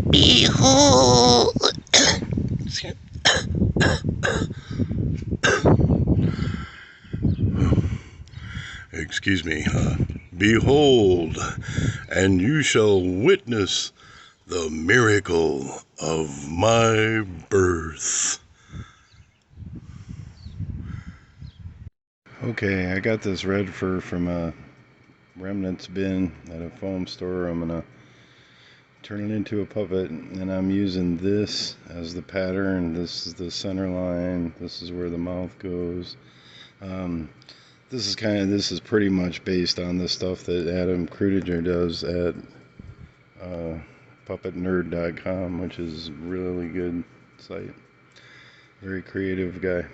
Behold. Excuse me. Behold, and you shall witness the miracle of my birth. Okay, I got this red fur from a remnants bin at a foam store. I'm gonna turn it into a puppet, and I'm using this as the pattern. This is the center line. This is where the mouth goes. This is pretty much based on the stuff that Adam Krudiger does at puppetnerd.com, which is a really good site. Very creative guy.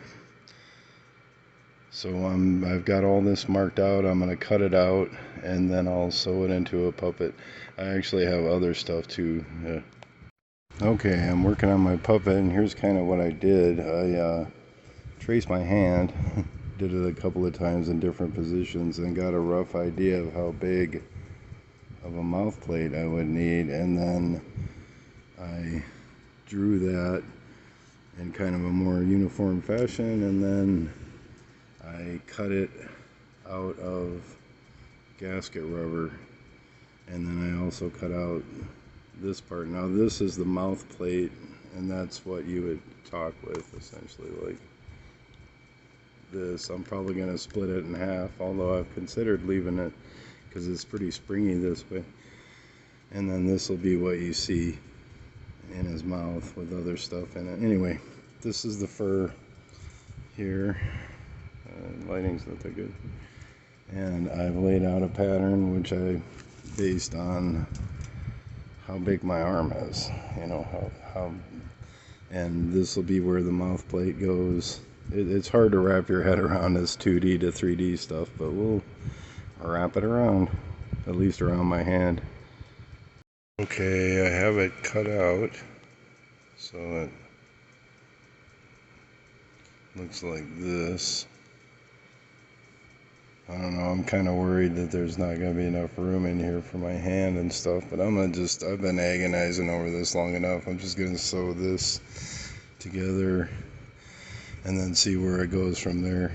So I've got all this marked out. I'm going to cut it out, and then I'll sew it into a puppet. I actually have other stuff too. Okay, I'm working on my puppet, and here's kind of what I did. I traced my hand, did it a couple of times in different positions, and got a rough idea of how big of a mouth plate I would need, and then I drew that in kind of a more uniform fashion, and then I cut it out of gasket rubber, and then I also cut out this part. Now this is the mouth plate, and that's what you would talk with, essentially, like this. I'm probably going to split it in half, although I've considered leaving it because it's pretty springy this way. And then this will be what you see in his mouth with other stuff in it. Anyway, this is the fur here. Lighting's not that good. And I've laid out a pattern which I based on how big my arm is, you know, how and this will be where the mouth plate goes. It's hard to wrap your head around this 2D to 3D stuff, but we'll wrap it around, at least around my hand. Okay, I have it cut out, so it looks like this. I don't know, I'm kind of worried that there's not going to be enough room in here for my hand and stuff, but I've been agonizing over this long enough. I'm just going to sew this together and then see where it goes from there.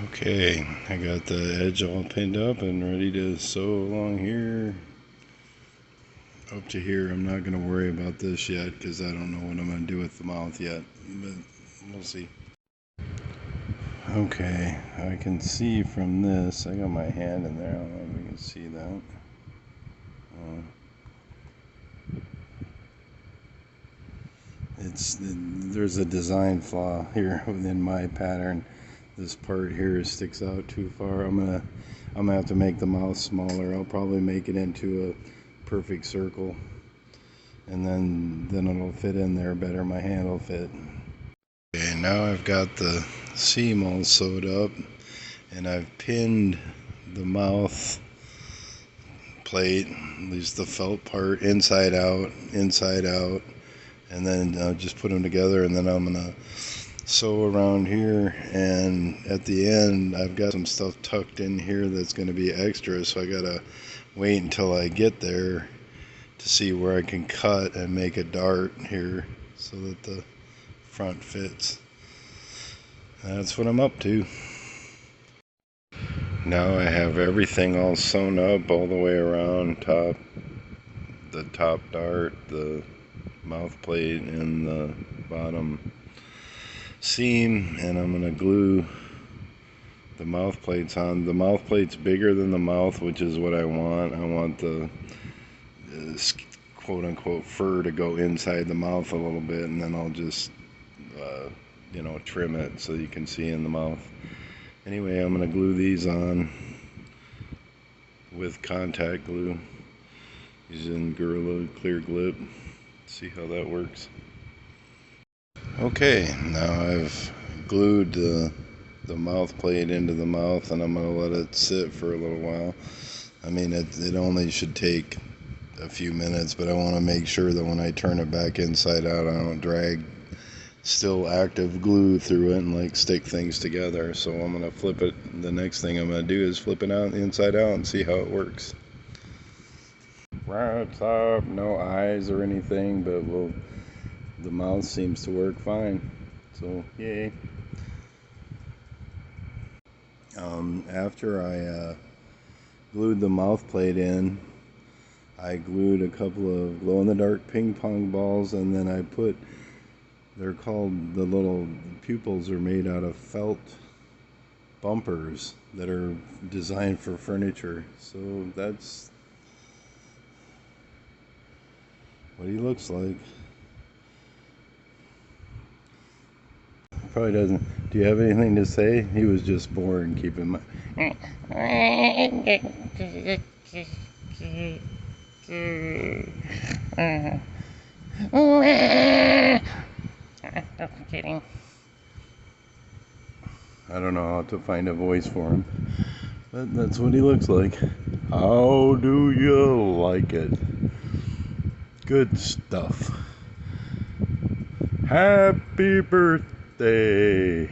Okay, I got the edge all pinned up and ready to sew along here. Up to here. I'm not going to worry about this yet because I don't know what I'm going to do with the mouth yet, but we'll see. Okay, I can see from this, I got my hand in there, I don't know if you can see that. There's a design flaw here within my pattern. This part here sticks out too far. I'm gonna have to make the mouth smaller. I'll probably make it into a perfect circle, and then it'll fit in there better. My hand will fit. Okay, now I've got the seam all sewed up, and I've pinned the mouth plate, at least the felt part, inside out, and then I'll just put them together, and then I'm gonna sew around here, and at the end I've got some stuff tucked in here that's going to be extra, so I gotta wait until I get there to see where I can cut and make a dart here so that the front fits. That's what I'm up to. Now I have everything all sewn up all the way around, the top dart, the mouth plate, and the bottom seam, and I'm going to glue the mouth plates on. The mouth plate's bigger than the mouth, which is what I want. I want the quote-unquote fur to go inside the mouth a little bit, and then I'll just trim it so you can see in the mouth. Anyway, I'm going to glue these on with contact glue using Gorilla Clear Glip. See how that works. Okay, now I've glued the mouth plate into the mouth, and I'm going to let it sit for a little while. I mean, it only should take a few minutes, but I want to make sure that when I turn it back inside out, I don't drag still active glue through it and like stick things together. So I'm going to flip it. The next thing I'm going to do is flip it out the inside out and see how it works. What's up? No eyes or anything, but well, the mouth seems to work fine. So, yay. After I glued the mouth plate in, I glued a couple of glow-in-the-dark ping pong balls, and then I put, they're called, the little pupils are made out of felt bumpers that are designed for furniture. So that's what he looks like. Probably doesn't. Do you have anything to say? He was just bored, keep in mind. I'm kidding. I don't know how to find a voice for him, but that's what he looks like. How do you like it? Good stuff. Happy birthday.